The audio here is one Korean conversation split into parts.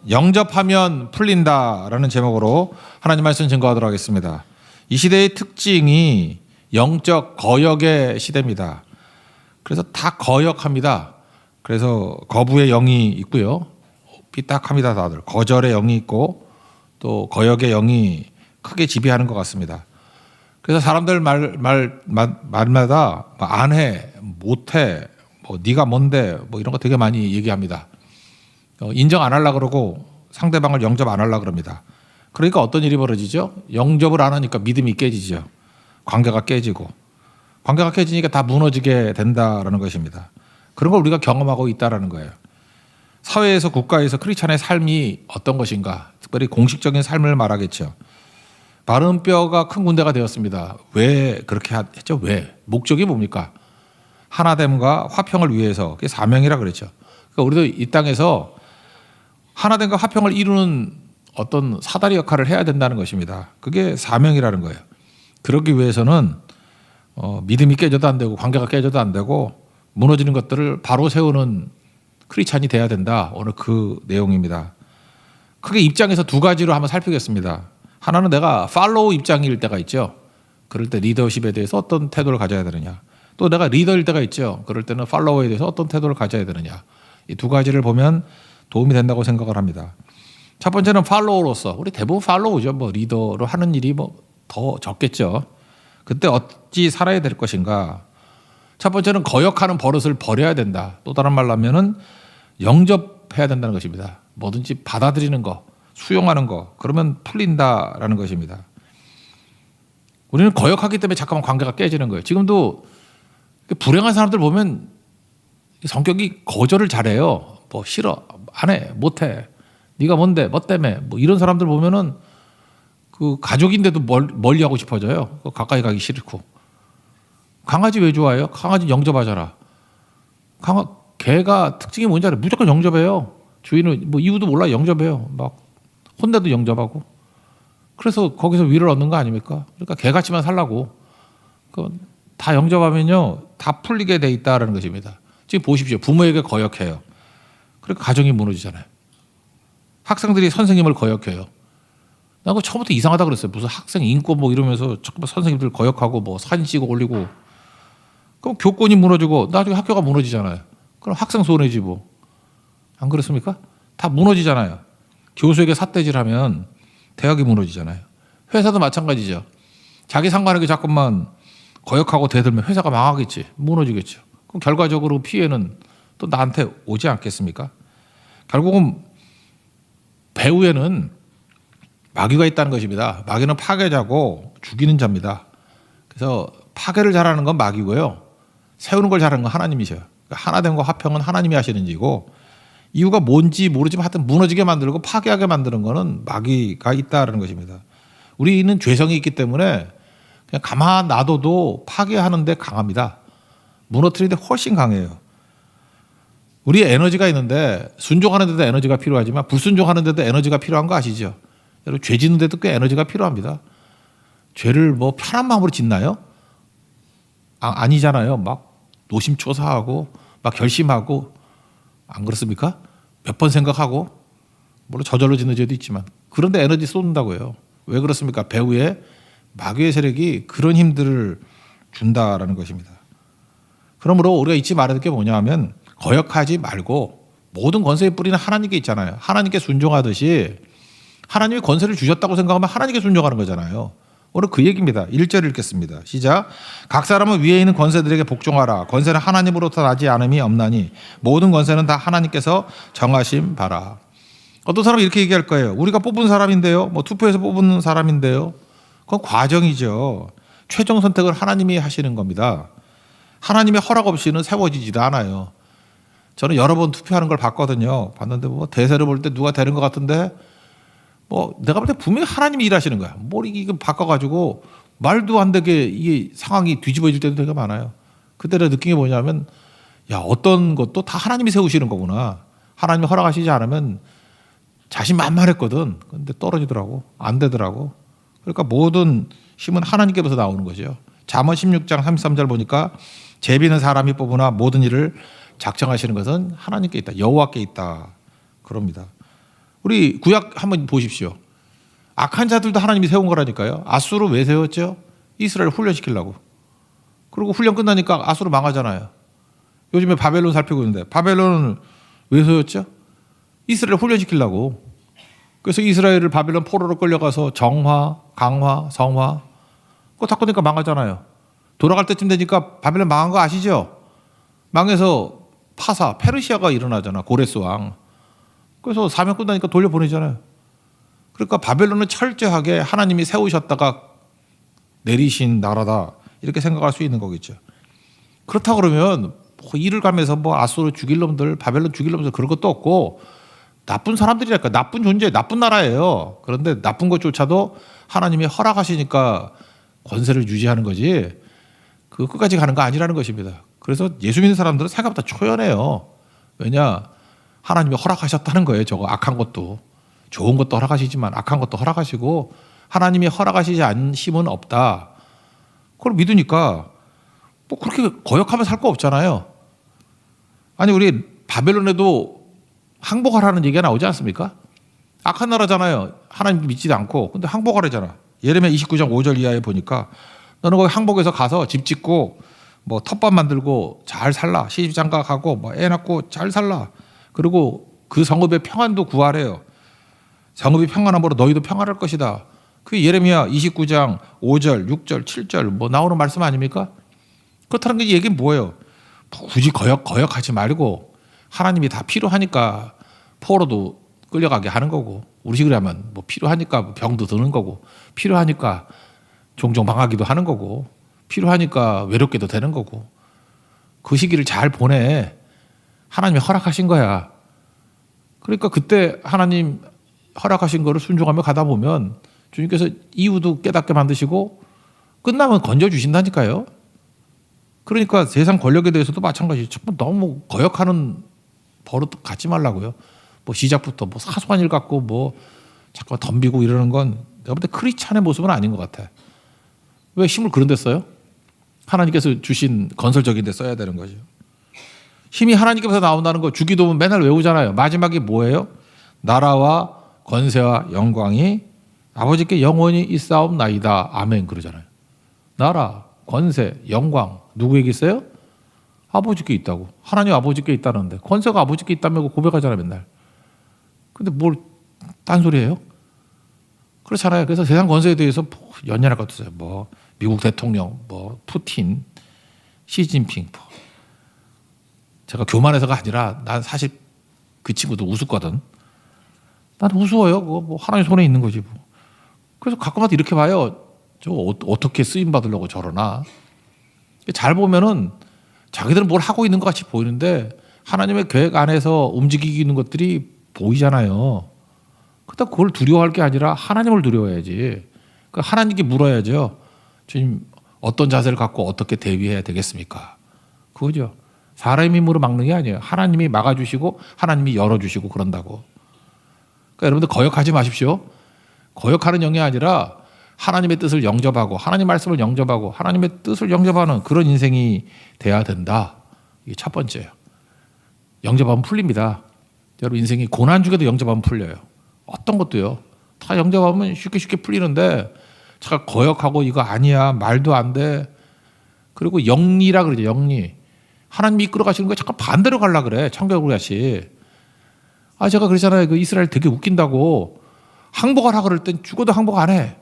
영접하면 풀린다라는 제목으로 하나님 말씀 증거하도록 하겠습니다. 이 시대의 특징이 영적 거역의 시대입니다. 그래서 다 거역합니다. 그래서 거부의 영이 있고요. 삐딱합니다. 다들 거절의 영이 있고 또 거역의 영이 크게 지배하는 것 같습니다. 그래서 사람들 말마다 안 해, 못 해, 뭐 네가 뭔데 뭐 이런 거 되게 많이 얘기합니다. 인정 안 하려고 그러고 상대방을 영접 안 하려고 그럽니다. 그러니까 어떤 일이 벌어지죠? 영접을 안 하니까 믿음이 깨지죠. 관계가 깨지고. 관계가 깨지니까 다 무너지게 된다라는 것입니다. 그런 걸 우리가 경험하고 있다라는 거예요. 사회에서 국가에서 크리스찬의 삶이 어떤 것인가? 특별히 공식적인 삶을 말하겠죠. 마른 뼈가 큰 군대가 되었습니다. 왜 그렇게 했죠? 왜? 목적이 뭡니까? 하나됨과 화평을 위해서. 그게 사명이라 그랬죠. 그러니까 우리도 이 땅에서 하나됨과 화평을 이루는 어떤 사다리 역할을 해야 된다는 것입니다. 그게 사명이라는 거예요. 그러기 위해서는 믿음이 깨져도 안 되고 관계가 깨져도 안 되고 무너지는 것들을 바로 세우는 크리스찬이 돼야 된다. 오늘 그 내용입니다. 크게 입장에서 두 가지로 한번 살피겠습니다. 하나는 내가 팔로우 입장일 때가 있죠. 그럴 때 리더십에 대해서 어떤 태도를 가져야 되느냐. 또 내가 리더일 때가 있죠. 그럴 때는 팔로워에 대해서 어떤 태도를 가져야 되느냐. 이 두 가지를 보면 도움이 된다고 생각을 합니다. 첫 번째는 팔로워로서 우리 대부분 팔로우죠. 뭐 리더로 하는 일이 뭐 더 적겠죠. 그때 어찌 살아야 될 것인가. 첫 번째는 거역하는 버릇을 버려야 된다. 또 다른 말로 하면은 영접해야 된다는 것입니다. 뭐든지 받아들이는 거, 수용하는 거, 그러면 풀린다라는 것입니다. 우리는 거역하기 때문에 잠깐만 관계가 깨지는 거예요. 지금도 불행한 사람들 보면 성격이 거절을 잘해요. 뭐 싫어, 안 해, 못 해. 네가 뭔데, 뭐 때문에. 뭐 이런 사람들 보면은 그 가족인데도 멀리 하고 싶어져요. 가까이 가기 싫고. 강아지 왜 좋아해요? 강아지 영접하잖아. 개가 특징이 뭔지 알아요? 무조건 영접해요. 주인은 뭐 이유도 몰라 영접해요. 막 혼내도 영접하고. 그래서 거기서 위를 얻는 거 아닙니까? 그러니까 개같이만 살라고. 다 영접하면요, 다 풀리게 돼 있다라는 것입니다. 지금 보십시오. 부모에게 거역해요. 그러니까 가정이 무너지잖아요. 학생들이 선생님을 거역해요. 나 그거 처음부터 이상하다 그랬어요. 무슨 학생 인권 뭐 이러면서 자꾸 선생님들 거역하고 뭐 사진 찍어 올리고. 그럼 교권이 무너지고 나중에 학교가 무너지잖아요. 그럼 학생 손해지 뭐. 안 그렇습니까? 다 무너지잖아요. 교수에게 삿대질하면 대학이 무너지잖아요. 회사도 마찬가지죠. 자기 상관에게 자꾸만 거역하고 대들면 회사가 망하겠지. 무너지겠죠. 그럼 결과적으로 피해는 또 나한테 오지 않겠습니까? 결국은 배후에는 마귀가 있다는 것입니다. 마귀는 파괴자고 죽이는 자입니다. 그래서 파괴를 잘하는 건 마귀고요. 세우는 걸 잘하는 건 하나님이셔요. 하나됨과 화평은 하나님이 하시는 일이고 이유가 뭔지 모르지만 하여튼 무너지게 만들고 파괴하게 만드는 거는 마귀가 있다는 것입니다. 우리는 죄성이 있기 때문에 그냥 가만 놔둬도 파괴하는 데 강합니다. 무너뜨리는 데 훨씬 강해요. 우리의 에너지가 있는데 순종하는 데도 에너지가 필요하지만 불순종하는 데도 에너지가 필요한 거 아시죠? 여러분 죄 짓는 데도 꽤 에너지가 필요합니다. 죄를 뭐 편한 마음으로 짓나요? 아니잖아요. 막 노심초사하고 막 결심하고 안 그렇습니까? 몇 번 생각하고 물론 저절로 짓는 죄도 있지만 그런데 에너지 쏟는다고요. 왜 그렇습니까? 배후에 마귀의 세력이 그런 힘들을 준다라는 것입니다. 그러므로 우리가 잊지 말아야 될 게 뭐냐 하면 거역하지 말고 모든 권세의 뿌리는 하나님께 있잖아요. 하나님께 순종하듯이 하나님이 권세를 주셨다고 생각하면 하나님께 순종하는 거잖아요. 오늘 그 얘기입니다. 1절 읽겠습니다. 시작. 각 사람은 위에 있는 권세들에게 복종하라. 권세는 하나님으로부터 나지 않음이 없나니 모든 권세는 다 하나님께서 정하심 바라. 어떤 사람은 이렇게 얘기할 거예요. 우리가 뽑은 사람인데요. 뭐 투표해서 뽑은 사람인데요. 그건 과정이죠. 최종 선택을 하나님이 하시는 겁니다. 하나님의 허락 없이는 세워지지도 않아요. 저는 여러 번 투표하는 걸 봤거든요. 봤는데 뭐 대세를 볼 때 누가 되는 것 같은데 뭐 내가 볼 때 분명히 하나님이 일하시는 거야. 뭘 이거 바꿔가지고 말도 안 되게 이게 상황이 뒤집어질 때도 되게 많아요. 그때는 느낀 게 뭐냐면 야 어떤 것도 다 하나님이 세우시는 거구나. 하나님이 허락하시지 않으면 자신만만했거든. 근데 떨어지더라고. 안 되더라고. 그러니까 모든 힘은 하나님께로서 나오는 거죠. 잠언 16장 33절 보니까 제비는 사람이 뽑으나 모든 일을 작정하시는 것은 하나님께 있다. 여호와께 있다. 그럽니다. 우리 구약 한번 보십시오. 악한 자들도 하나님이 세운 거라니까요. 아수르 왜 세웠죠? 이스라엘 훈련시키려고. 그리고 훈련 끝나니까 아수르 망하잖아요. 요즘에 바벨론 살피고 있는데 바벨론을 왜 세웠죠? 이스라엘 훈련시키려고. 그래서 이스라엘을 바벨론 포로로 끌려가서 정화, 강화, 성화 그거 다 끝내니까 망하잖아요. 돌아갈 때쯤 되니까 바벨론 망한 거 아시죠? 망해서 파사, 페르시아가 일어나잖아. 고레스 왕. 그래서 사명 끝나니까 돌려보내잖아요. 그러니까 바벨론은 철저하게 하나님이 세우셨다가 내리신 나라다 이렇게 생각할 수 있는 거겠죠. 그렇다 그러면 뭐 이를 가면서 뭐 아수르 죽일 놈들, 바벨론 죽일 놈들 그런 것도 없고 나쁜 사람들이랄까, 나쁜 존재, 나쁜 나라예요. 그런데 나쁜 것조차도 하나님이 허락하시니까 권세를 유지하는 거지 그 끝까지 가는 거 아니라는 것입니다. 그래서 예수 믿는 사람들은 생각보다 초연해요. 왜냐? 하나님이 허락하셨다는 거예요. 저거 악한 것도. 좋은 것도 허락하시지만 악한 것도 허락하시고 하나님이 허락하시지 않으심은 없다. 그걸 믿으니까 뭐 그렇게 거역하면 살 거 없잖아요. 아니 우리 바벨론에도 항복하라는 얘기가 나오지 않습니까? 악한 나라잖아요. 하나님 믿지도 않고. 근데 항복하라잖아. 예레미야 29장 5절 이하에 보니까 너는 거기 항복해서 가서 집 짓고 뭐 텃밭 만들고 잘 살라. 시집장가가고 뭐 애 낳고 잘 살라. 그리고 그 성읍의 평안도 구하래요. 성읍이 평안함으로 너희도 평안할 것이다. 그 예레미야 29장 5절, 6절, 7절 뭐 나오는 말씀 아닙니까? 그렇다는 게 얘기는 뭐예요? 굳이 거역하지 말고 하나님이 다 필요하니까 포로도 끌려가게 하는 거고 우리 식으로 하면 뭐 필요하니까 병도 드는 거고 필요하니까 종종 망하기도 하는 거고 필요하니까 외롭게도 되는 거고 그 시기를 잘 보내. 하나님이 허락하신 거야. 그러니까 그때 하나님 허락하신 거를 순종하며 가다 보면 주님께서 이유도 깨닫게 만드시고 끝나면 건져주신다니까요. 그러니까 세상 권력에 대해서도 마찬가지. 너무 거역하는 버릇 갖지 말라고요. 뭐 시작부터 뭐 사소한 일 갖고 뭐 잠깐 덤비고 이러는 건 내가 볼 때 크리스찬의 모습은 아닌 것 같아. 왜 힘을 그런 데 써요? 하나님께서 주신 건설적인 데 써야 되는 거죠. 힘이 하나님께서 나온다는 거 주기도문 맨날 외우잖아요. 마지막이 뭐예요? 나라와 권세와 영광이 아버지께 영원히 있사옵나이다. 아멘 그러잖아요. 나라, 권세, 영광 누구에게 있어요? 아버지께 있다고. 하나님 아버지께 있다는데 권세가 아버지께 있다며 고백하잖아요 맨날. 근데 뭘 딴소리예요? 그렇잖아요. 그래서 세상 권세에 대해서 뭐 연연할 것도 없어요. 뭐 미국 대통령, 뭐 푸틴, 시진핑 뭐. 제가 교만해서가 아니라 난 사실 그 친구도 우습거든. 난 우스워요. 그거 뭐 하나님 손에 있는 거지 뭐. 그래서 가끔마다 이렇게 봐요. 저 어떻게 쓰임 받으려고 저러나. 잘 보면은 자기들은 뭘 하고 있는 것 같이 보이는데 하나님의 계획 안에서 움직이는 것들이 보이잖아요. 그렇다고 그걸 두려워할 게 아니라 하나님을 두려워해야지. 그러니까 하나님께 물어야죠. 주님 어떤 자세를 갖고 어떻게 대비해야 되겠습니까? 그거죠. 사람의 힘으로 막는 게 아니에요. 하나님이 막아주시고 하나님이 열어주시고 그런다고. 그러니까 여러분들 거역하지 마십시오. 거역하는 영이 아니라 하나님의 뜻을 영접하고 하나님 말씀을 영접하고 하나님의 뜻을 영접하는 그런 인생이 돼야 된다. 이게 첫 번째예요. 영접하면 풀립니다. 여러분 인생이 고난 중에도 영접하면 풀려요. 어떤 것도요. 다 영접하면 쉽게 풀리는데 제가 거역하고 이거 아니야 말도 안 돼. 그리고 영리라 그러죠. 영리. 하나님이 이끌어 가시는 거에 잠깐 반대로 가려 그래. 청교도 같이. 제가 그러잖아요. 그 이스라엘 되게 웃긴다고. 항복하라 그럴 땐 죽어도 항복 안 해.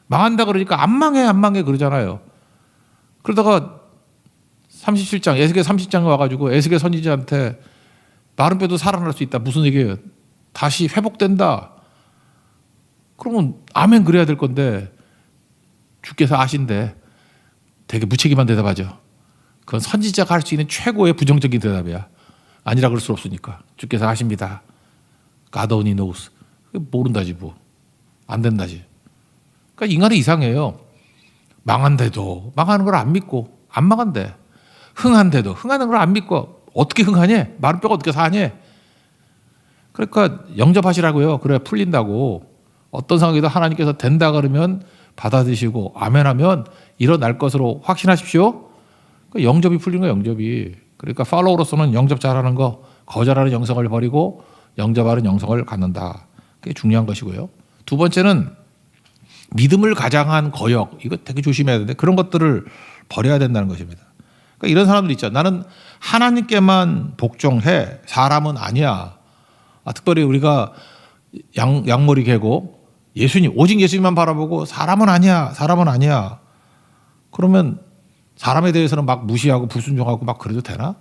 망한다 그러니까 안 망해 그러잖아요. 그러다가 37장 에스겔 30장에 와가지고 에스겔 선지자한테 마른 뼈도 살아날 수 있다. 무슨 얘기예요? 다시 회복된다. 그러면 아멘 그래야 될 건데 주께서 아신대. 되게 무책임한 대답하죠. 그건 선지자가 할 수 있는 최고의 부정적인 대답이야. 아니라 그럴 수 없으니까. 주께서 아십니다. God only knows. 모른다지 뭐. 안 된다지. 그러니까 인간이 이상해요. 망한데도 망하는 걸 안 믿고 안 망한대. 흥한데도 흥하는 걸 안 믿고 어떻게 흥하냐? 마른 뼈가 어떻게 사냐? 그러니까 영접하시라고요. 그래야 풀린다고. 어떤 상황에도 하나님께서 된다 그러면 받아들이시고 아멘하면 일어날 것으로 확신하십시오. 그러니까 영접이 풀린 거예요. 영접이. 그러니까 팔로우로서는 영접 잘하는 거 거절하는 영성을 버리고 영접하는 영성을 갖는다. 그게 중요한 것이고요. 두 번째는 믿음을 가장한 거역, 이거 되게 조심해야 되는데 그런 것들을 버려야 된다는 것입니다. 그러니까 이런 사람들 있죠. 나는 하나님께만 복종해, 사람은 아니야. 특별히 우리가 양머리 개고 예수님, 오직 예수님만 바라보고 사람은 아니야, 사람은 아니야. 그러면 사람에 대해서는 막 무시하고 불순종하고 막 그래도 되나?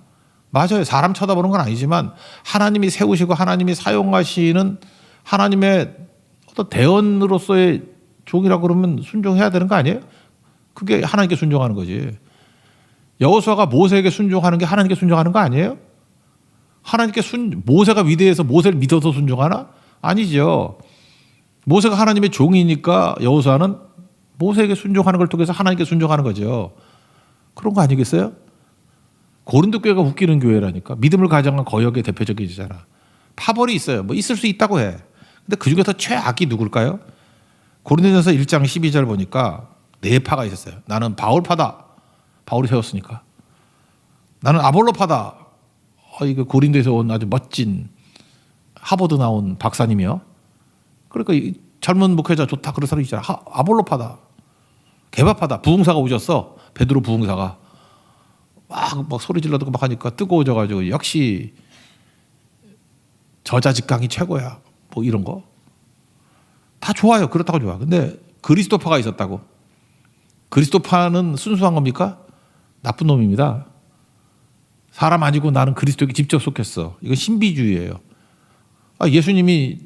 맞아요. 사람 쳐다보는 건 아니지만 하나님이 세우시고 하나님이 사용하시는 하나님의 어떤 대언으로서의 종이라고 그러면 순종해야 되는 거 아니에요? 그게 하나님께 순종하는 거지. 여호수아가 모세에게 순종하는 게 하나님께 순종하는 거 아니에요? 하나님께 모세가 위대해서 모세를 믿어서 순종하나? 아니죠. 모세가 하나님의 종이니까 여호수아는 모세에게 순종하는 걸 통해서 하나님께 순종하는 거죠. 그런 거 아니겠어요? 고린도 교회가 웃기는 교회라니까. 믿음을 가장한 거역의 대표적이잖아. 파벌이 있어요. 뭐 있을 수 있다고 해. 근데 그 중에서 최악이 누굴까요? 고린도전서 1장 12절 보니까 네 파가 있었어요. 나는 바울파다. 바울이 세웠으니까. 나는 아볼로파다. 이거 고린도에서 온 아주 멋진 하버드 나온 박사님이요. 그러니까 이 젊은 목회자 좋다 그런 사람이 있잖아. 아볼로파다. 개바파다. 부흥사가 오셨어. 베드로 부흥사가. 막 소리 질러도 막 하니까 뜨거워져가지고 역시 저자직강이 최고야. 뭐 이런 거. 다 좋아요. 그렇다고 좋아. 근데 그리스도파가 있었다고. 그리스도파는 순수한 겁니까? 나쁜 놈입니다. 사람 아니고 나는 그리스도에게 직접 속했어. 이건 신비주의예요. 예수님이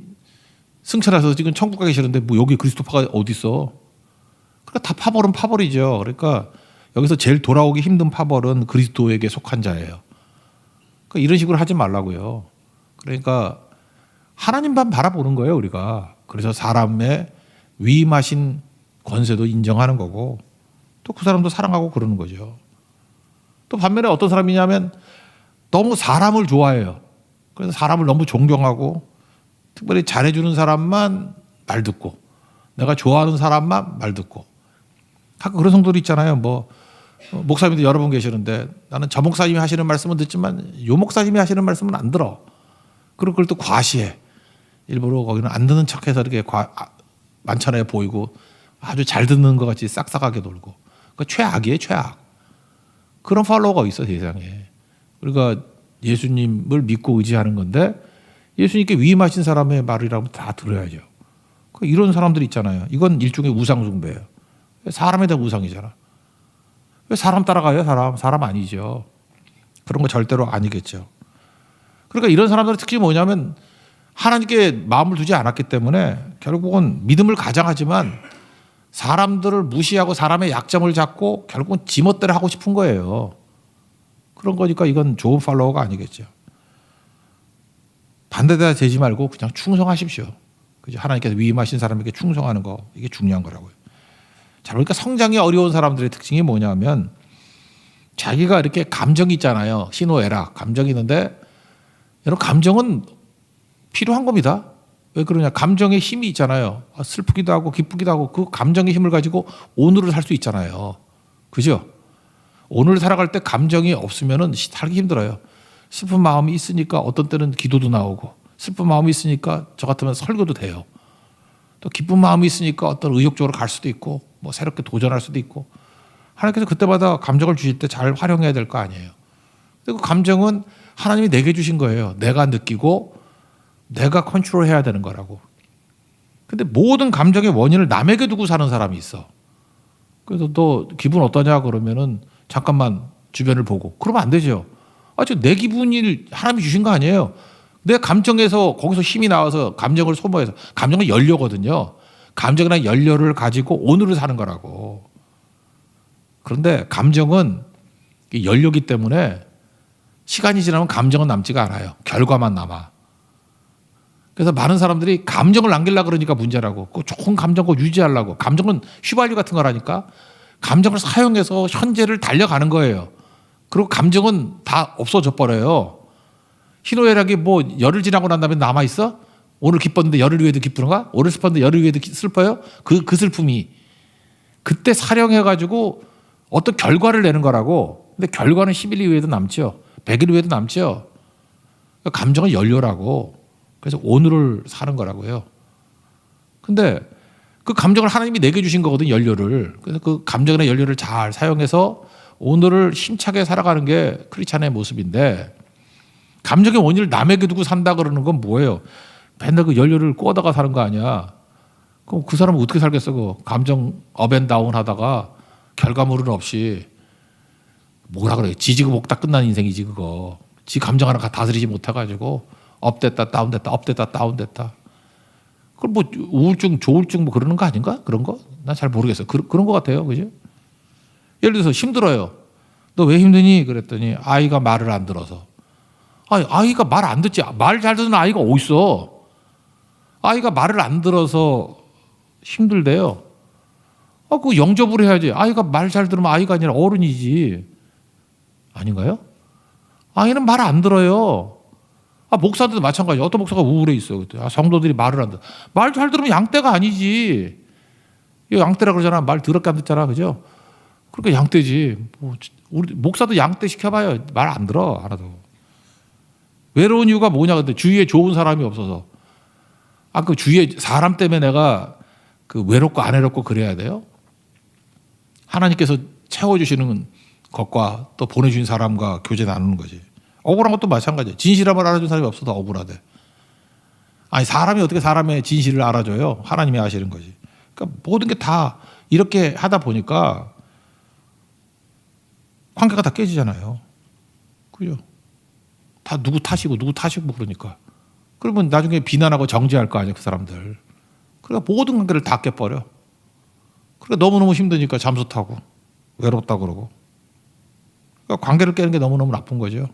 승천하셔서 지금 천국 가 계시는데 뭐 여기 그리스도파가 어디 있어? 그러니까 다 파벌은 파벌이죠. 그러니까 여기서 제일 돌아오기 힘든 파벌은 그리스도에게 속한 자예요. 그러니까 이런 식으로 하지 말라고요. 그러니까 하나님만 바라보는 거예요, 우리가. 그래서 사람의 위임하신 권세도 인정하는 거고 또 그 사람도 사랑하고 그러는 거죠. 또 반면에 어떤 사람이냐면 너무 사람을 좋아해요. 그래서 사람을 너무 존경하고 특별히 잘해주는 사람만 말 듣고 내가 좋아하는 사람만 말 듣고 가끔 그런 성도도 있잖아요. 뭐 목사님도 여러 분 계시는데 나는 저 목사님이 하시는 말씀은 듣지만 요 목사님이 하시는 말씀은 안 들어. 그리고 그걸 또 과시해. 일부러 거기는 안 듣는 척해서 이렇게 만천하에 보이고 아주 잘 듣는 것 같이 싹싹하게 놀고. 그 최악이에요, 최악. 그런 팔로워가 있어 세상에. 우리가 예수님을 믿고 의지하는 건데 예수님께 위임하신 사람의 말이라면 다 들어야죠. 이런 사람들 있잖아요. 이건 일종의 우상 숭배예요. 사람에 대한 우상이잖아. 왜 사람 따라가요? 사람 아니죠. 그런 거 절대로 아니겠죠. 그러니까 이런 사람들은 특히 뭐냐면 하나님께 마음을 두지 않았기 때문에 결국은 믿음을 가장하지만 사람들을 무시하고 사람의 약점을 잡고 결국은 지멋대로 하고 싶은 거예요. 그런 거니까 이건 좋은 팔로워가 아니겠죠. 반대되어 되지 말고 그냥 충성하십시오. 그죠? 하나님께서 위임하신 사람에게 충성하는 거 이게 중요한 거라고요. 자, 그러니까 성장이 어려운 사람들의 특징이 뭐냐면 자기가 이렇게 감정이 있잖아요. 희노애락 감정이 있는데 여러분 감정은 필요한 겁니다. 왜 그러냐? 감정의 힘이 있잖아요. 슬프기도 하고 기쁘기도 하고 그 감정의 힘을 가지고 오늘을 살 수 있잖아요. 그죠? 오늘 살아갈 때 감정이 없으면 살기 힘들어요. 슬픈 마음이 있으니까 어떤 때는 기도도 나오고 슬픈 마음이 있으니까 저 같으면 설교도 돼요. 또 기쁜 마음이 있으니까 어떤 의욕적으로 갈 수도 있고 뭐 새롭게 도전할 수도 있고 하나님께서 그때마다 감정을 주실 때 잘 활용해야 될 거 아니에요. 그리고 감정은 하나님이 내게 주신 거예요. 내가 느끼고 내가 컨트롤해야 되는 거라고. 근데 모든 감정의 원인을 남에게 두고 사는 사람이 있어. 그래서 너 기분 어떠냐 그러면은 잠깐만 주변을 보고 그러면 안 되죠. 내 기분이 하나님이 주신 거 아니에요. 내 감정에서 거기서 힘이 나와서 감정을 소모해서 감정은 연료거든요. 감정이나 연료를 가지고 오늘을 사는 거라고. 그런데 감정은 연료기 때문에 시간이 지나면 감정은 남지가 않아요. 결과만 남아. 그래서 많은 사람들이 감정을 남기려고 그러니까 문제라고. 그 좋은 감정 꼭 유지하려고. 감정은 휘발유 같은 거라니까. 감정을 사용해서 현재를 달려가는 거예요. 그리고 감정은 다 없어져 버려요. 희노애락이 뭐 열흘 지나고 난 다음에 남아있어? 오늘 기뻤는데 열흘 후에도 기쁘는가? 오늘 슬펐는데 열흘 후에도 슬퍼요? 그 슬픔이. 그때 사령해가지고 어떤 결과를 내는 거라고. 근데 결과는 10일 후에도 남죠. 100일 후에도 남죠. 감정은 연료라고. 그래서 오늘을 사는 거라고요. 근데 그 감정을 하나님이 내게 주신 거거든, 연료를. 그래서 그 감정의 연료를 잘 사용해서 오늘을 힘차게 살아가는 게 크리스찬의 모습인데, 감정의 원인을 남에게 두고 산다 그러는 건 뭐예요? 맨날 그 연료를 꽂아다가 사는 거 아니야. 그럼 그 사람은 어떻게 살겠어? 그 감정 업앤다운 하다가 결과물은 없이, 뭐라 그래, 지지고 볶다 끝난 인생이지 그거. 지 감정 하나 다스리지 못해가지고 업됐다 다운됐다 업됐다 다운됐다. 그럼 뭐 우울증 조울증 뭐 그러는 거 아닌가? 그런 거? 난 잘 모르겠어. 그런 거 같아요. 그죠? 예를 들어서 힘들어요. 너 왜 힘드니? 그랬더니 아이가 말을 안 들어서. 아이가 말 안 듣지. 말 잘 듣는 아이가 어딨어. 아이가 말을 안 들어서 힘들대요. 그거 영접을 해야지. 아이가 말 잘 들으면 아이가 아니라 어른이지. 아닌가요? 아이는 말 안 들어요. 목사들도 마찬가지야. 어떤 목사가 우울해 있어. 성도들이 말을 안 들어. 말 잘 들으면 양떼가 아니지. 이거 양떼라 그러잖아. 말 더럽게 안 듣잖아. 그죠? 그러니까 양떼지. 우리 목사도 양떼 시켜봐요. 말 안 들어. 하나도. 외로운 이유가 뭐냐. 근데 주위에 좋은 사람이 없어서. 그 주위에 사람 때문에 내가 그 외롭고 안 외롭고 그래야 돼요? 하나님께서 채워주시는 것과 또 보내주신 사람과 교제 나누는 거지. 억울한 것도 마찬가지예요. 진실함을 알아준 사람이 없어서 억울하대. 사람이 어떻게 사람의 진실을 알아줘요? 하나님이 아시는 거지. 그러니까 모든 게 다 이렇게 하다 보니까 관계가 다 깨지잖아요. 그죠? 다 누구 탓이고 그러니까. 그러면 나중에 비난하고 정죄할 거 아니야, 그 사람들. 그러니까 모든 관계를 다 깨버려. 그러니까 너무너무 힘드니까 잠수 타고 외롭다 그러고. 그러니까 관계를 깨는 게 너무너무 나쁜 거죠.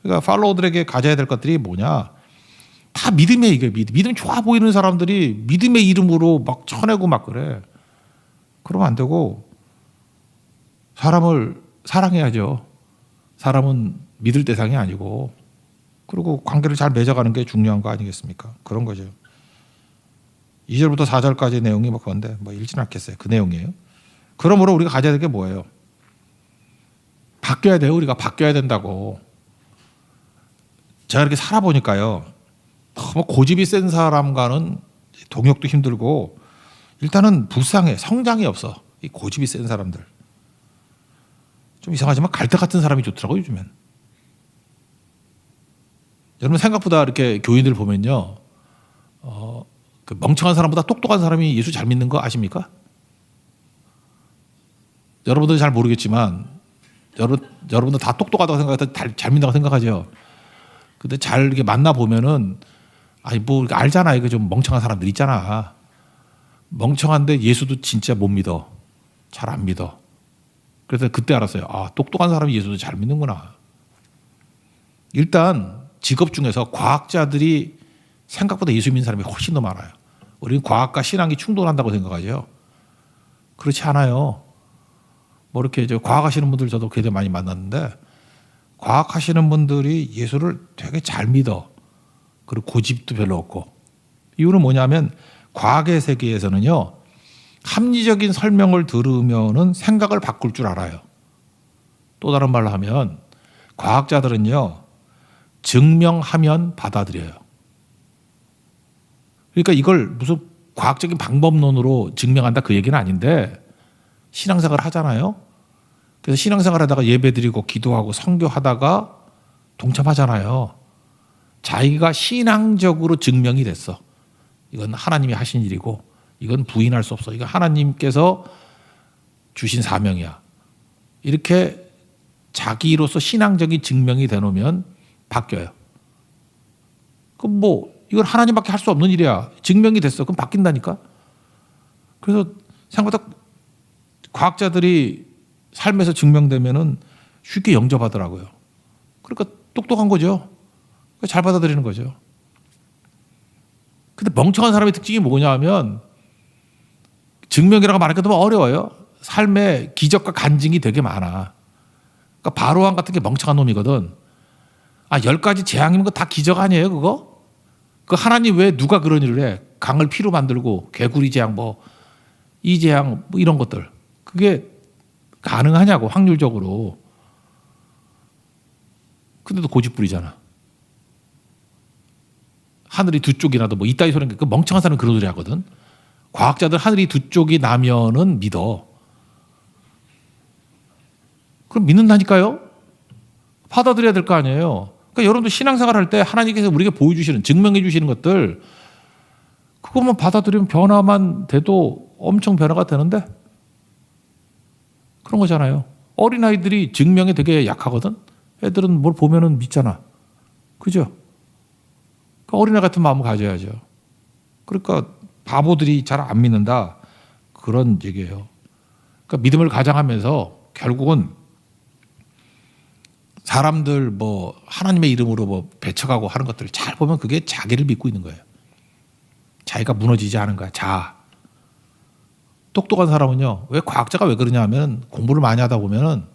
그러니까 팔로워들에게 가져야 될 것들이 뭐냐? 다 믿음이에요. 이게 믿음 좋아 보이는 사람들이 믿음의 이름으로 막 쳐내고 막 그래. 그러면 안 되고 사람을 사랑해야죠. 사람은 믿을 대상이 아니고. 그리고 관계를 잘 맺어가는 게 중요한 거 아니겠습니까? 그런 거죠. 2절부터 4절까지 내용이 뭐 그건데 뭐 읽지는 않겠어요. 그 내용이에요. 그러므로 우리가 가져야 될 게 뭐예요? 바뀌어야 돼요. 우리가 바뀌어야 된다고. 제가 이렇게 살아보니까요. 너무 고집이 센 사람과는 동역도 힘들고 일단은 불쌍해. 성장이 없어. 이 고집이 센 사람들. 좀 이상하지만 갈대 같은 사람이 좋더라고요. 요즘엔. 여러분 생각보다 이렇게 교인들 보면요. 그 멍청한 사람보다 똑똑한 사람이 예수 잘 믿는 거 아십니까? 여러분들 잘 모르겠지만 여러분들 다 똑똑하다고 생각해서 잘 믿는다고 생각하죠. 근데 잘 이렇게 만나 보면은 뭐 알잖아. 이거 좀 멍청한 사람들 있잖아. 멍청한데 예수도 진짜 못 믿어. 잘 안 믿어. 그래서 그때 알았어요. 똑똑한 사람이 예수도 잘 믿는구나. 일단 직업 중에서 과학자들이 생각보다 예수 믿는 사람이 훨씬 더 많아요. 우리는 과학과 신앙이 충돌한다고 생각하죠. 그렇지 않아요. 뭐 이렇게 과학하시는 분들 저도 굉장히 많이 만났는데 과학하시는 분들이 예수를 되게 잘 믿어. 그리고 고집도 별로 없고. 이유는 뭐냐면 과학의 세계에서는요. 합리적인 설명을 들으면은 생각을 바꿀 줄 알아요. 또 다른 말로 하면 과학자들은요. 증명하면 받아들여요. 그러니까 이걸 무슨 과학적인 방법론으로 증명한다 그 얘기는 아닌데 신앙생활 하잖아요. 그래서 신앙생활 하다가 예배드리고 기도하고 선교하다가 동참하잖아요. 자기가 신앙적으로 증명이 됐어. 이건 하나님이 하신 일이고 이건 부인할 수 없어. 이건 하나님께서 주신 사명이야. 이렇게 자기로서 신앙적인 증명이 되놓으면 바뀌어요. 그럼 이건 하나님밖에 할 수 없는 일이야. 증명이 됐어. 그럼 바뀐다니까. 그래서 생각보다 과학자들이 삶에서 증명되면은 쉽게 영접하더라고요. 그러니까 똑똑한 거죠. 잘 받아들이는 거죠. 근데 멍청한 사람의 특징이 뭐냐 하면 증명이라고 말하기가 너무 어려워요. 삶에 기적과 간증이 되게 많아. 그러니까 바로왕 같은 게 멍청한 놈이거든. 10가지 재앙이면 그거 다 기적 아니에요, 그거? 그 하나님 왜 누가 그런 일을 해? 강을 피로 만들고 개구리 재앙 이 재앙 이런 것들. 그게 가능하냐고 확률적으로. 근데도 고집 부리잖아. 하늘이 두 쪽이라도 이따위 소리는 그 멍청한 사람은 그런 소리 하거든. 과학자들 하늘이 두 쪽이 나면은 믿어. 그럼 믿는다니까요? 받아들여야 될 거 아니에요. 그러니까 여러분도 신앙생활 할 때 하나님께서 우리에게 보여주시는, 증명해 주시는 것들, 그것만 받아들이면 변화만 돼도 엄청 변화가 되는데? 그런 거잖아요. 어린아이들이 증명에 되게 약하거든? 애들은 뭘 보면은 믿잖아. 그죠? 그 어린애 같은 마음을 가져야죠. 그러니까 바보들이 잘 안 믿는다. 그런 얘기예요. 그러니까 믿음을 가장하면서 결국은 사람들 뭐 하나님의 이름으로 뭐 배척하고 하는 것들을 잘 보면 그게 자기를 믿고 있는 거예요. 자기가 무너지지 않은 거야. 자아. 똑똑한 사람은요. 왜 과학자가 왜 그러냐 하면 공부를 많이 하다 보면은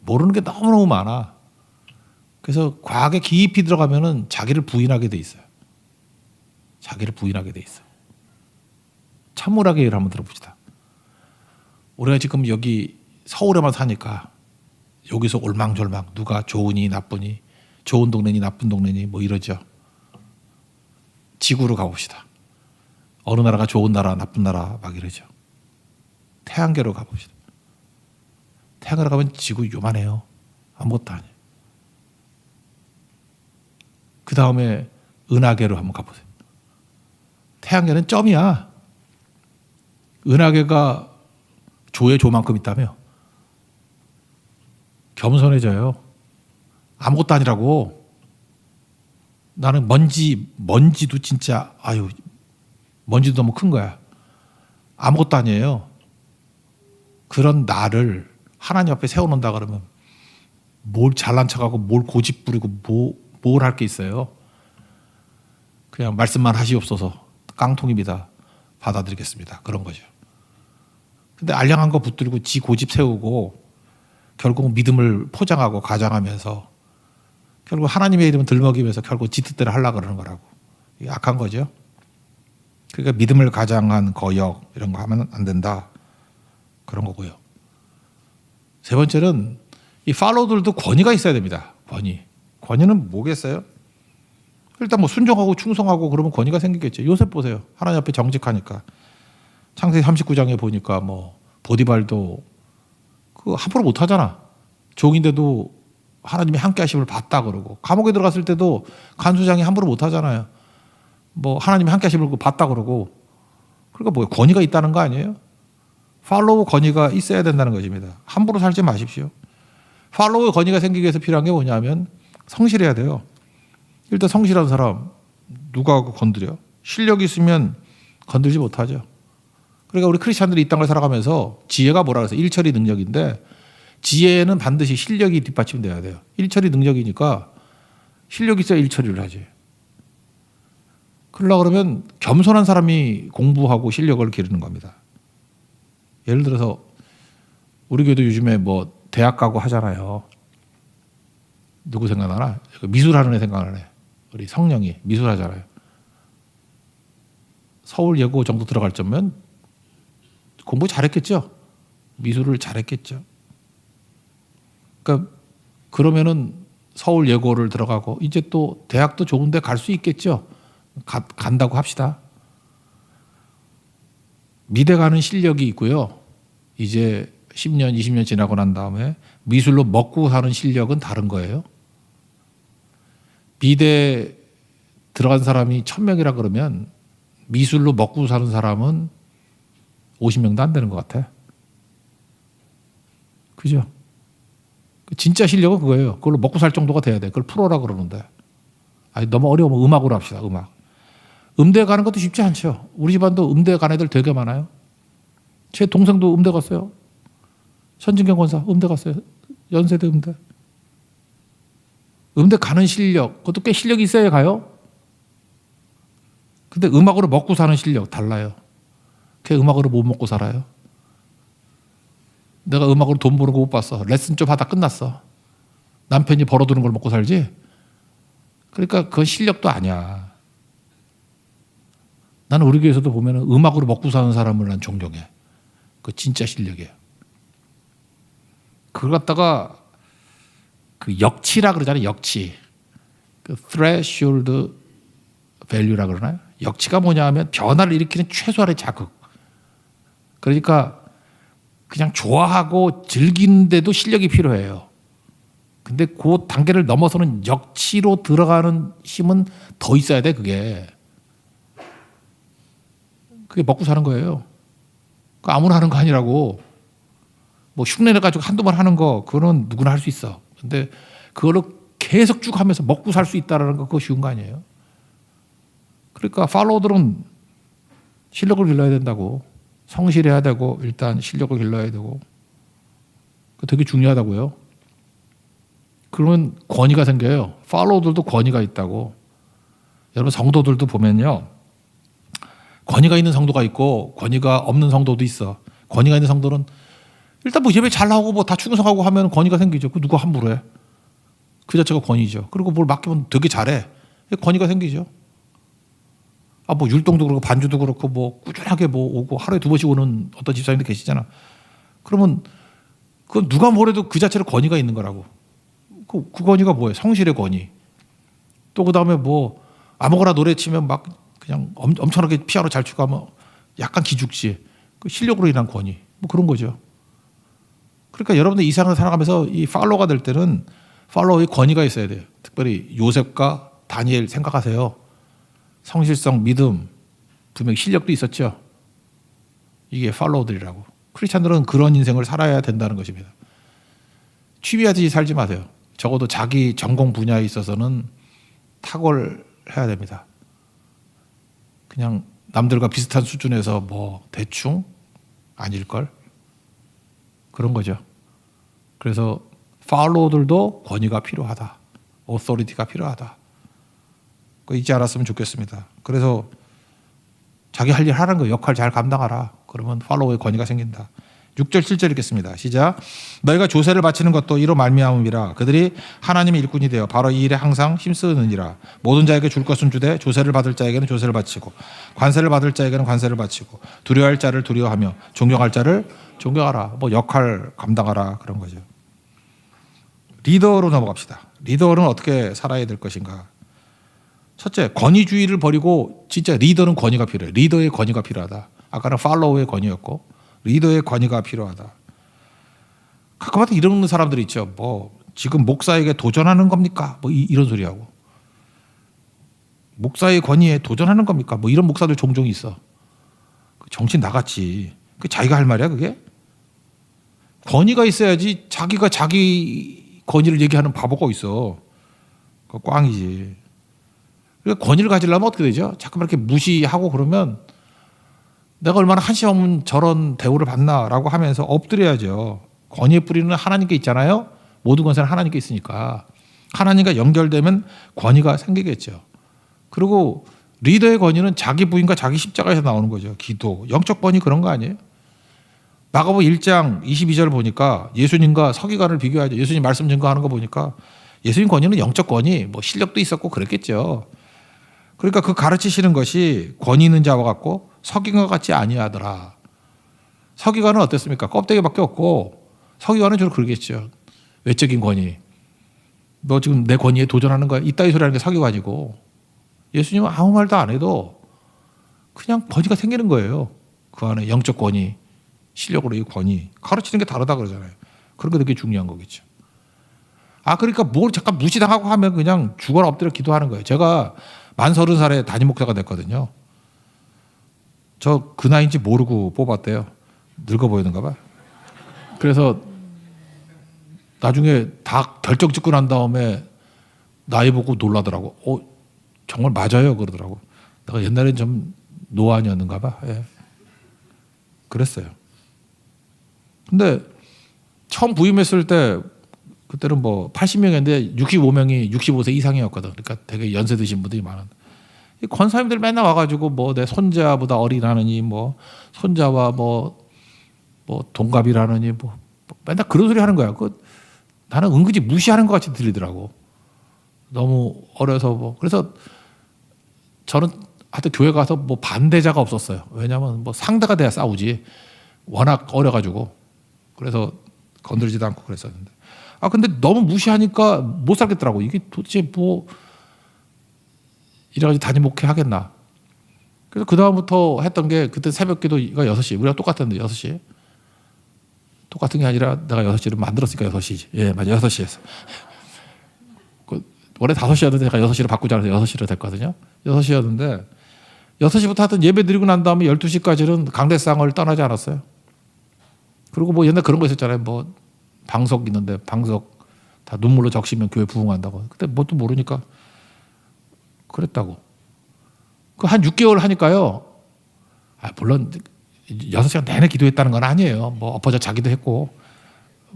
모르는 게 너무너무 많아. 그래서 과학에 깊이 들어가면은 자기를 부인하게 돼 있어요. 자기를 부인하게 돼 있어요. 천문학의 예를 한번 들어봅시다. 우리가 지금 여기 서울에만 사니까 여기서 올망졸망 누가 좋으니 나쁘니, 좋은 동네니 나쁜 동네니 뭐 이러죠. 지구로 가봅시다. 어느 나라가 좋은 나라 나쁜 나라 막 이러죠. 태양계로 가봅시다. 태양계로 가면 지구 요만해요. 아무것도 아니에요. 그 다음에 은하계로 한번 가보세요. 태양계는 점이야. 은하계가 조에 조만큼 있다며. 겸손해져요. 아무것도 아니라고. 나는 먼지도 진짜, 아유, 먼지도 너무 큰 거야. 아무것도 아니에요. 그런 나를 하나님 앞에 세워놓는다 그러면 뭘 잘난 척하고 뭘 고집 부리고 뭘 할 게 있어요. 그냥 말씀만 하시옵소서. 깡통입니다. 받아들이겠습니다. 그런 거죠. 근데 알량한 거 붙들고 지 고집 세우고 결국 믿음을 포장하고 가장하면서 결국 하나님의 이름을 들먹이면서 결국 지 뜻대로 하려고 그러는 거라고. 이게 악한 거죠. 그러니까 믿음을 가장한 거역 이런 거 하면 안 된다. 그런 거고요. 세 번째는 이 팔로우들도 권위가 있어야 됩니다. 권위는 뭐겠어요? 일단 뭐 순종하고 충성하고 그러면 권위가 생기겠죠. 요셉 보세요. 하나님 앞에 정직하니까. 창세기 39장에 보니까 뭐 보디발도 그 함부로 못 하잖아. 종인데도 하나님이 함께 하심을 봤다 그러고, 감옥에 들어갔을 때도 간수장이 함부로 못 하잖아요. 뭐 하나님이 함께 하심을 봤다 그러고. 그러니까 뭐 권위가 있다는 거 아니에요? 팔로우 권위가 있어야 된다는 것입니다. 함부로 살지 마십시오. 팔로우 권위가 생기기 위해서 필요한 게 뭐냐면 성실해야 돼요. 일단 성실한 사람 누가 건드려? 실력이 있으면 건들지 못하죠. 그러니까 우리 크리스찬들이 이 땅을 살아가면서 지혜가 뭐라 그래서 일처리 능력인데, 지혜는 반드시 실력이 뒷받침돼야 돼요. 일처리 능력이니까 실력이 있어야 일처리를 하지. 그러려고 그러면 겸손한 사람이 공부하고 실력을 기르는 겁니다. 예를 들어서 우리 교회도 요즘에 뭐 대학 가고 하잖아요. 누구 생각나나? 미술하는 애 생각나네. 우리 성령이 미술하잖아요. 서울예고 정도 들어갈 점면 공부 잘했겠죠. 미술을 잘했겠죠. 그러니까 그러면은 서울예고를 들어가고 이제 또 대학도 좋은데 갈 수 있겠죠. 간다고 합시다. 미대 가는 실력이 있고요. 이제 10년, 20년 지나고 난 다음에 미술로 먹고 사는 실력은 다른 거예요. 미대 들어간 사람이 1000명이라 그러면 미술로 먹고 사는 사람은 50명도 안 되는 것 같아. 그죠? 진짜 실력은 그거예요. 그걸로 먹고 살 정도가 돼야 돼. 그걸 프로라 그러는데. 아니, 너무 어려우면 음악으로 합시다. 음악. 음대 가는 것도 쉽지 않죠. 우리 집안도 음대 간 애들 되게 많아요. 제 동생도 음대 갔어요. 선진경 권사 음대 갔어요. 연세대 음대. 음대 가는 실력, 그것도 꽤 실력이 있어야 가요. 근데 음악으로 먹고 사는 실력 달라요. 걔 음악으로 못 먹고 살아요. 내가 음악으로 돈 버는 거 못 봤어. 레슨 좀 하다 끝났어. 남편이 벌어두는 걸 먹고 살지. 그러니까 그건 실력도 아니야. 나는 우리 교회에서도 보면 음악으로 먹고 사는 사람을 난 존경해. 그 진짜 실력이에요. 그걸 갖다가 그 역치라 그러잖아요. 역치. 그 threshold value라 그러나요? 역치가 뭐냐 하면 변화를 일으키는 최소한의 자극. 그러니까 그냥 좋아하고 즐기는데도 실력이 필요해요. 근데 그 단계를 넘어서는 역치로 들어가는 힘은 더 있어야 돼. 그게 먹고 사는 거예요. 아무나 하는 거 아니라고. 뭐 흉내내 가지고 한두 번 하는 거 그거는 누구나 할 수 있어. 근데 그걸로 계속 쭉 하면서 먹고 살 수 있다는 거 그거 쉬운 거 아니에요. 그러니까 팔로워들은 실력을 길러야 된다고. 성실해야 되고 일단 실력을 길러야 되고 그 되게 중요하다고요. 그러면 권위가 생겨요. 팔로워들도 권위가 있다고. 여러분 성도들도 보면요. 권위가 있는 성도가 있고 권위가 없는 성도도 있어. 권위가 있는 성도는 일단 뭐 예배 잘 나오고 뭐 다 충성하고 하면 권위가 생기죠. 그 누가 함부로 해. 그 자체가 권위죠. 그리고 뭘 맡기면 되게 잘해. 권위가 생기죠. 뭐 율동도 그렇고 반주도 그렇고 뭐 꾸준하게 뭐 오고 하루에 2번씩 오는 어떤 집사님도 계시잖아. 그러면 그건 누가 뭐래도 그 자체로 권위가 있는 거라고. 그 권위가 뭐예요? 성실의 권위. 또 그다음에 뭐 아무거나 노래 치면 막 그냥 엄청나게 피아노 잘 치고 하면 약간 기죽지. 그 실력으로 인한 권위. 뭐 그런 거죠. 그러니까 여러분들 이 세상을 살아가면서 이 팔로워가 될 때는 팔로워의 권위가 있어야 돼요. 특별히 요셉과 다니엘 생각하세요. 성실성, 믿음, 분명히 실력도 있었죠. 이게 팔로워들이라고. 크리스찬들은 그런 인생을 살아야 된다는 것입니다. 취미하듯이 살지 마세요. 적어도 자기 전공 분야에 있어서는 탁월해야 됩니다. 그냥 남들과 비슷한 수준에서 뭐 대충 아닐걸? 그런 거죠. 그래서 팔로워들도 권위가 필요하다. 오소리티가 필요하다. 그거 잊지 않았으면 좋겠습니다. 그래서 자기 할 일 하는 거 역할 잘 감당하라. 그러면 팔로워의 권위가 생긴다. 6절 7절 읽겠습니다. 시작. 너희가 조세를 바치는 것도 이로 말미암음이라. 그들이 하나님의 일꾼이 되어 바로 이 일에 항상 힘쓰느니라. 모든 자에게 줄 것은 주되 조세를 받을 자에게는 조세를 바치고 관세를 받을 자에게는 관세를 바치고 두려워할 자를 두려워하며 존경할 자를 존경하라. 뭐 역할 감당하라 그런 거죠. 리더로 넘어갑시다. 리더는 어떻게 살아야 될 것인가? 첫째, 권위주의를 버리고 진짜 리더는 권위가 필요해요. 리더의 권위가 필요하다. 아까는 팔로워의 권위였고 리더의 권위가 필요하다. 가끔가다 이런 사람들이 있죠. 뭐 지금 목사에게 도전하는 겁니까? 뭐 이런 소리하고 목사의 권위에 도전하는 겁니까? 뭐 이런 목사들 종종 있어. 정신 나갔지. 그 자기가 할 말이야 그게? 권위가 있어야지. 자기가 자기 권위를 얘기하는 바보가 있어. 그 꽝이지. 그러니까 권위를 가지려면 어떻게 되죠? 자꾸 이렇게 무시하고 그러면 내가 얼마나 한심하면 저런 대우를 받나라고 하면서 엎드려야죠. 권위의 뿌리는 하나님께 있잖아요. 모든 권세는 하나님께 있으니까. 하나님과 연결되면 권위가 생기겠죠. 그리고 리더의 권위는 자기 부인과 자기 십자가에서 나오는 거죠. 기도, 영적 권위 그런 거 아니에요? 마가복음 1장 22절 보니까 예수님과 서기관을 비교하죠. 예수님 말씀 증거하는 거 보니까 예수님 권위는 영적 권위, 뭐 실력도 있었고 그랬겠죠. 그러니까 그 가르치시는 것이 권위 있는 자와 같고 서기관과 같지 아니하더라. 서기관은 어땠습니까? 껍데기밖에 없고 서기관은 주로 그러겠죠. 외적인 권위. 너 지금 내 권위에 도전하는 거야? 이따위 소리 하는 게 서기관이고 예수님은 아무 말도 안 해도 그냥 권위가 생기는 거예요. 그 안에 영적 권위, 실력으로의 권위. 가르치는 게 다르다 그러잖아요. 그런 게 되게 중요한 거겠죠. 그러니까 뭘 잠깐 무시당하고 하면 그냥 죽어라 엎드려 기도하는 거예요. 제가 만 30살에 담임 목사가 됐거든요. 저 그 나이인지 모르고 뽑았대요. 늙어 보이는가 봐. 그래서 나중에 다 결정 짓고 난 다음에 나이 보고 놀라더라고. 정말 맞아요 그러더라고. 내가 옛날엔 좀 노안이었는가 봐. 예. 그랬어요. 근데 처음 부임했을 때 그때는 뭐 80명이었는데 65명이 65세 이상이었거든. 그러니까 되게 연세 드신 분들이 많은. 이 권사님들 맨날 와가지고 뭐 내 손자보다 어리라느니 뭐 손자와 뭐 동갑이라느니 뭐 맨날 그런 소리 하는 거야. 나는 은근히 무시하는 것 같이 들리더라고. 너무 어려서 뭐. 그래서 저는 하여튼 교회 가서 뭐 반대자가 없었어요. 왜냐하면 뭐 상대가 돼야 싸우지. 워낙 어려가지고. 그래서 건드리지도 않고 그랬었는데. 근데 너무 무시하니까 못 살겠더라고. 이게 도대체 뭐 이래가지고 담임 목회 하겠나. 그래서 그다음부터 했던 게 그때 새벽 기도가 6시. 우리가 똑같았는데 6시. 똑같은 게 아니라 내가 6시를 만들었으니까 6시지. 예, 맞아. 6시에서. 원래 5시였는데 제가 6시로 바꾸자 그래서 6시로 됐거든요. 6시였는데 6시부터 하여튼 예배 드리고 난 다음에 12시까지는 강대상을 떠나지 않았어요. 그리고 뭐 옛날 그런 거 있었잖아요. 뭐 방석 있는데 방석 다 눈물로 적시면 교회 부흥한다고. 그때 뭣도 모르니까 그랬다고. 그 한 6개월 하니까요. 물론 6시간 내내 기도했다는 건 아니에요. 뭐 엎어져 자기도 했고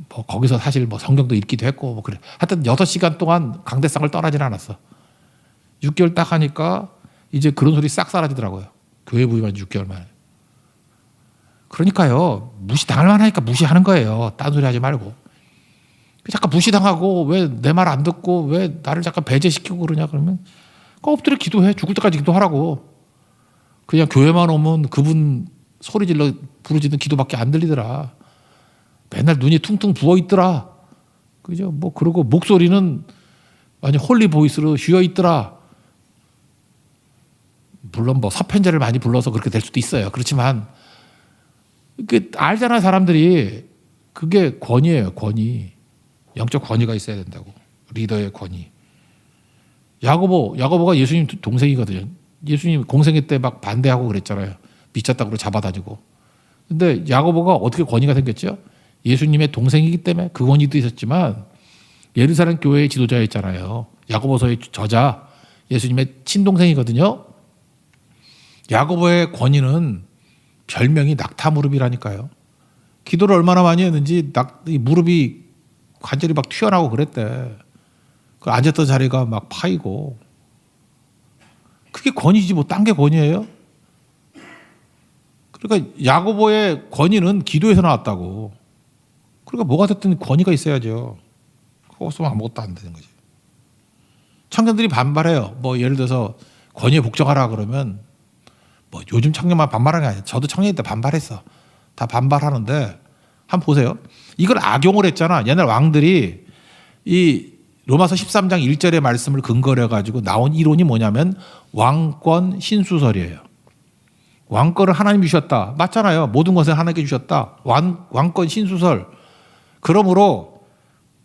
뭐 거기서 사실 뭐 성경도 읽기도 했고 뭐 그래. 하여튼 6시간 동안 강대상을 떠나지는 않았어. 6개월 딱 하니까 이제 그런 소리 싹 사라지더라고요. 교회 부임한 6개월 만에. 그러니까요. 무시당할 만하니까 무시하는 거예요. 딴 소리 하지 말고. 잠깐 무시당하고 왜 내 말 안 듣고 왜 나를 잠깐 배제시키고 그러냐 그러면 엎드려 기도해. 죽을 때까지 기도하라고. 그냥 교회만 오면 그분 소리 질러 부르짖는 기도밖에 안 들리더라. 맨날 눈이 퉁퉁 부어 있더라. 그죠? 뭐 그러고 목소리는 완전 홀리 보이스로 쉬어 있더라. 물론 뭐 서편제를 많이 불러서 그렇게 될 수도 있어요. 그렇지만 그 알잖아 사람들이. 그게 권위예요. 권위. 영적 권위가 있어야 된다고. 리더의 권위. 야고보가 예수님 동생이거든요. 예수님 공생애 때 막 반대하고 그랬잖아요. 미쳤다고 잡아다니고. 근데 야고보가 어떻게 권위가 생겼죠? 예수님의 동생이기 때문에 그 권위도 있었지만 예루살렘 교회의 지도자였잖아요. 야고보서의 저자 예수님의 친동생이거든요. 야고보의 권위는 별명이 낙타무릎이라니까요. 기도를 얼마나 많이 했는지 이 무릎이 관절이 막 튀어나오고 그랬대. 그 앉았던 자리가 막 파이고. 그게 권위지 뭐 딴 게 권위예요? 그러니까 야고보의 권위는 기도에서 나왔다고. 그러니까 뭐가 됐든 권위가 있어야죠. 그거 없으면 아무것도 안 되는 거지. 청년들이 반발해요. 뭐 예를 들어서 권위에 복종하라 그러면 뭐 요즘 청년만 반발하는 게 아니에요. 저도 청년 때 반발했어. 다 반발하는데 한번 보세요. 이걸 악용을 했잖아. 옛날 왕들이 이 로마서 13장 1절의 말씀을 근거로 해가지고 나온 이론이 뭐냐면 왕권 신수설이에요. 왕권을 하나님이 주셨다. 맞잖아요. 모든 것을 하나님께 주셨다. 왕권 신수설. 그러므로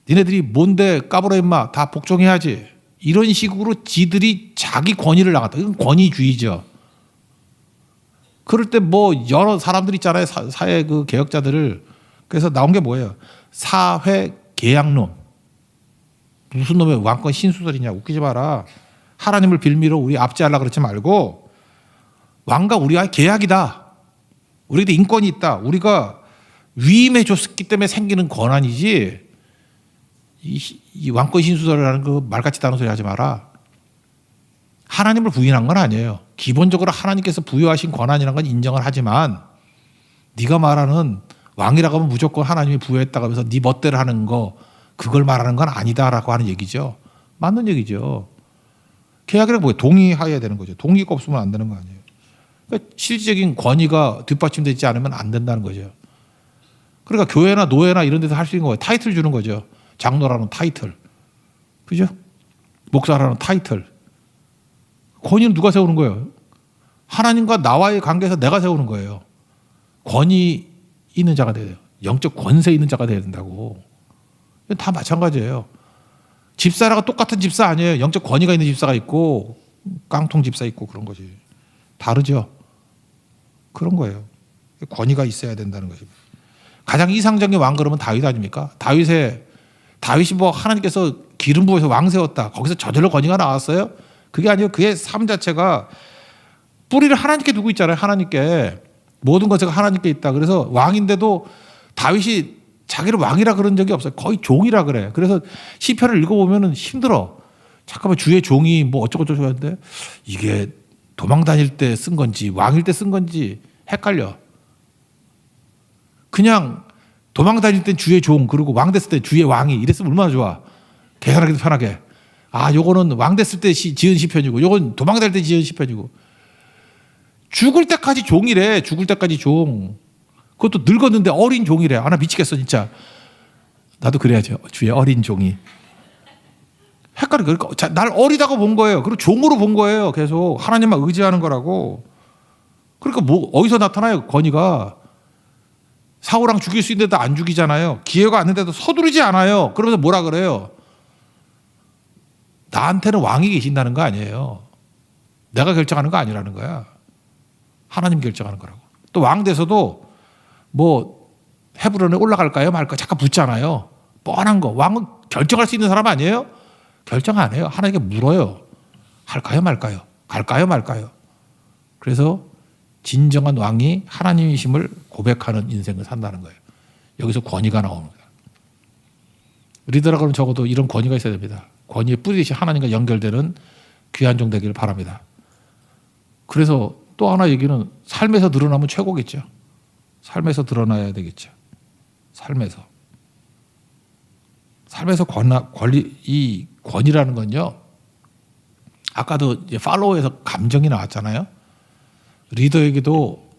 니네들이 뭔데 까불어 임마 다 복종해야지. 이런 식으로 지들이 자기 권위를 나갔다. 이건 권위주의죠. 그럴 때 뭐 여러 사람들 있잖아요. 사회 그 개혁자들을. 그래서 나온 게 뭐예요? 사회 계약론. 무슨 놈의 왕권 신수설이냐. 웃기지 마라. 하나님을 빌미로 우리 압제하려고 그러지 말고 왕과 우리와의 계약이다. 우리에게 인권이 있다. 우리가 위임해 줬기 때문에 생기는 권한이지 이 왕권 신수설이라는 그 말같이 다는 소리 하지 마라. 하나님을 부인한 건 아니에요. 기본적으로 하나님께서 부여하신 권한이라는 건 인정을 하지만 네가 말하는 왕이라고 하면 무조건 하나님이 부여했다고 하면서 네 멋대로 하는 거 그걸 말하는 건 아니다라고 하는 얘기죠. 맞는 얘기죠. 계약이란 뭐예요? 동의해야 되는 거죠. 동의가 없으면 안 되는 거 아니에요. 그러니까 실질적인 권위가 뒷받침되지 않으면 안 된다는 거죠. 그러니까 교회나 노예나 이런 데서 할 수 있는 거예요. 타이틀 주는 거죠. 장로라는 타이틀. 그죠? 목사라는 타이틀. 권위는 누가 세우는 거예요? 하나님과 나와의 관계에서 내가 세우는 거예요. 권위 있는 자가 돼야 돼요. 영적 권세 있는 자가 돼야 된다고. 다 마찬가지예요. 집사라가 똑같은 집사 아니에요. 영적 권위가 있는 집사가 있고 깡통 집사 있고 그런 거지. 다르죠. 그런 거예요. 권위가 있어야 된다는 것입니다. 가장 이상적인 왕 그러면 다윗 아닙니까? 다윗이 뭐 하나님께서 기름 부어서 왕 세웠다. 거기서 저절로 권위가 나왔어요? 그게 아니고 그의 삶 자체가 뿌리를 하나님께 두고 있잖아요. 하나님께. 모든 것이 하나님께 있다. 그래서 왕인데도 다윗이 자기를 왕이라 그런 적이 없어요. 거의 종이라 그래. 그래서 시편을 읽어보면 힘들어. 잠깐만 주의 종이 뭐 어쩌고저쩌고 하는데 이게 도망 다닐 때 쓴 건지 왕일 때 쓴 건지 헷갈려. 그냥 도망 다닐 땐 주의 종 그리고 왕 됐을 때 주의 왕이 이랬으면 얼마나 좋아. 계산하기도 편하게. 아 요거는 왕 됐을 때 지은 시편이고 요건 도망 다닐 때 지은 시편이고. 죽을 때까지 종이래. 죽을 때까지 종. 그것도 늙었는데 어린 종이래. 아, 나 미치겠어 진짜. 나도 그래야죠. 주의 어린 종이. 헷갈려. 그러니까 날 어리다고 본 거예요. 그리고 종으로 본 거예요. 계속 하나님만 의지하는 거라고. 그러니까 뭐 어디서 나타나요? 권위가. 사울왕 죽일 수 있는데도 안 죽이잖아요. 기회가 왔는데도 서두르지 않아요. 그러면서 뭐라 그래요? 나한테는 왕이 계신다는 거 아니에요. 내가 결정하는 거 아니라는 거야. 하나님 결정하는 거라고. 또 왕 돼서도 뭐 헤브론에 올라갈까요 말까요 잠깐 묻잖아요. 뻔한 거. 왕은 결정할 수 있는 사람 아니에요? 결정 안 해요. 하나님께 물어요. 할까요 말까요? 갈까요 말까요? 그래서 진정한 왕이 하나님이심을 고백하는 인생을 산다는 거예요. 여기서 권위가 나옵니다. 리더라고는 적어도 이런 권위가 있어야 됩니다. 권위의 뿌리듯이 하나님과 연결되는 귀한 종 되기를 바랍니다. 그래서 또 하나 얘기는 삶에서 드러나면 최고겠죠. 삶에서 드러나야 되겠죠. 삶에서 이 권위라는 건요. 아까도 이제 팔로우에서 감정이 나왔잖아요. 리더에게도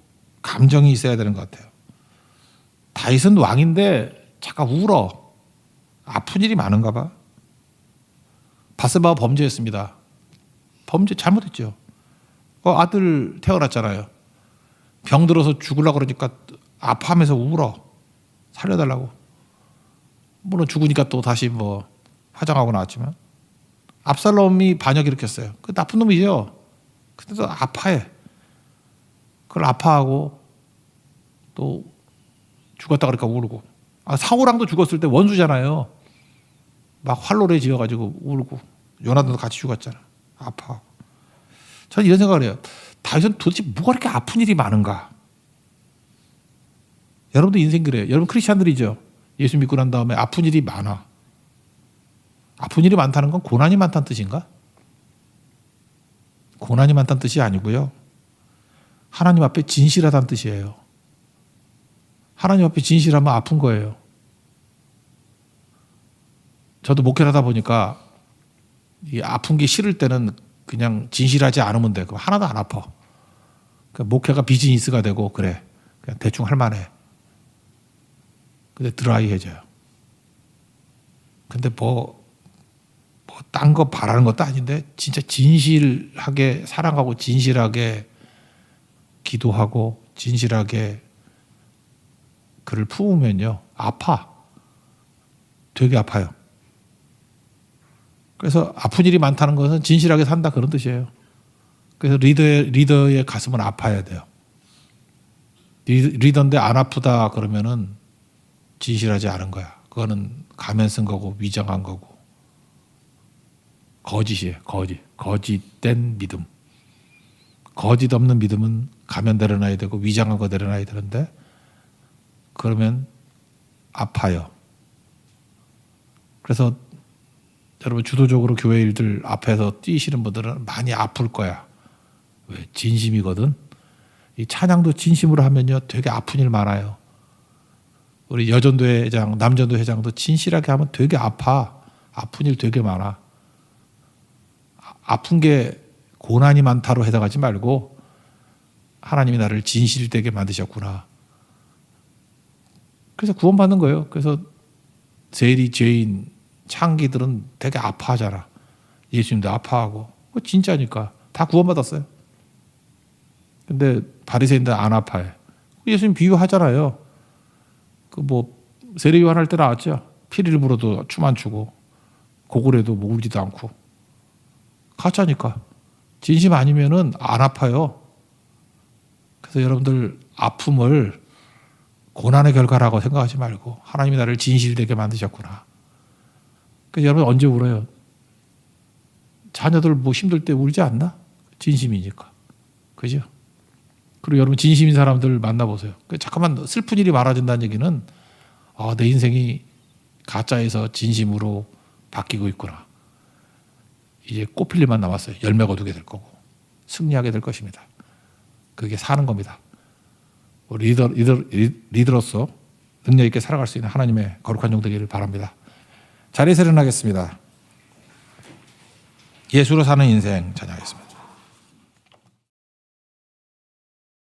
감정이 있어야 되는 것 같아요. 다윗은 왕인데 잠깐 울어. 아픈 일이 많은가 봐. 바세바가 범죄했습니다. 범죄 잘못했죠. 아들 태어났잖아요. 병 들어서 죽으려고 그러니까 아파하면서 울어. 살려달라고. 물론 죽으니까 또 다시 뭐 화장하고 나왔지만 압살롬이 반역 일으켰어요. 그 나쁜 놈이죠. 근데도 아파해. 그걸 아파하고 또 죽었다 그러니까 울고. 사울왕도 죽었을 때 원수잖아요. 막 활로레 지어가지고 울고. 요나단도 같이 죽었잖아. 아파하고. 저는 이런 생각을 해요. 다윗은 도대체 뭐가 이렇게 아픈 일이 많은가? 여러분도 인생 그래요. 여러분 크리스찬들이죠. 예수 믿고 난 다음에 아픈 일이 많아. 아픈 일이 많다는 건 고난이 많다는 뜻인가? 고난이 많다는 뜻이 아니고요. 하나님 앞에 진실하다는 뜻이에요. 하나님 앞에 진실하면 아픈 거예요. 저도 목회를 하다 보니까 이 아픈 게 싫을 때는 그냥 진실하지 않으면 돼. 그럼 하나도 안 아파. 그러니까 목회가 비즈니스가 되고 그래. 그냥 대충 할 만해. 근데 드라이해져요. 근데 딴 거 바라는 것도 아닌데 진짜 진실하게 사랑하고 진실하게 기도하고 진실하게 그를 품으면요. 아파. 되게 아파요. 그래서 아픈 일이 많다는 것은 진실하게 산다 그런 뜻이에요. 그래서 리더의 가슴은 아파야 돼요. 리더인데 안 아프다 그러면은 진실하지 않은 거야. 그거는 가면 쓴 거고 위장한 거고 거짓이에요. 거짓된 믿음. 거짓 없는 믿음은 가면 내려놔야 되고 위장한 거 내려놔야 되는데 그러면 아파요. 그래서 여러분 주도적으로 교회 일들 앞에서 뛰시는 분들은 많이 아플 거야. 왜? 진심이거든. 이 찬양도 진심으로 하면요 되게 아픈 일 많아요. 우리 여전도회 회장, 남전도 회장도 진실하게 하면 되게 아파. 아픈 일 되게 많아. 아픈 게 고난이 많다로 해석하지 말고 하나님이 나를 진실되게 만드셨구나. 그래서 구원받는 거예요. 그래서 세리, 죄인, 창기들은 되게 아파하잖아. 예수님도 아파하고. 진짜니까. 다 구원받았어요. 근데 바리새인들 안 아파해. 예수님 비유하잖아요. 세례 요한 할 때 나왔죠. 피리를 불어도 춤 안 추고 고글에도 뭐 울지도 않고. 가짜니까. 진심 아니면은 안 아파요. 그래서 여러분들 아픔을 고난의 결과라고 생각하지 말고 하나님이 나를 진실되게 만드셨구나. 그래서 여러분 언제 울어요? 자녀들 뭐 힘들 때 울지 않나? 진심이니까. 그죠? 그리고 여러분 진심인 사람들 만나보세요. 잠깐만 슬픈 일이 많아진다는 얘기는 내 인생이 가짜에서 진심으로 바뀌고 있구나. 이제 꽃필 일만 남았어요. 열매 거두게 될 거고 승리하게 될 것입니다. 그게 사는 겁니다. 리더로서 능력 있게 살아갈 수 있는 하나님의 거룩한 종 되기를 바랍니다. 자리에서 일어나겠습니다. 예수로 사는 인생 찬양하겠습니다.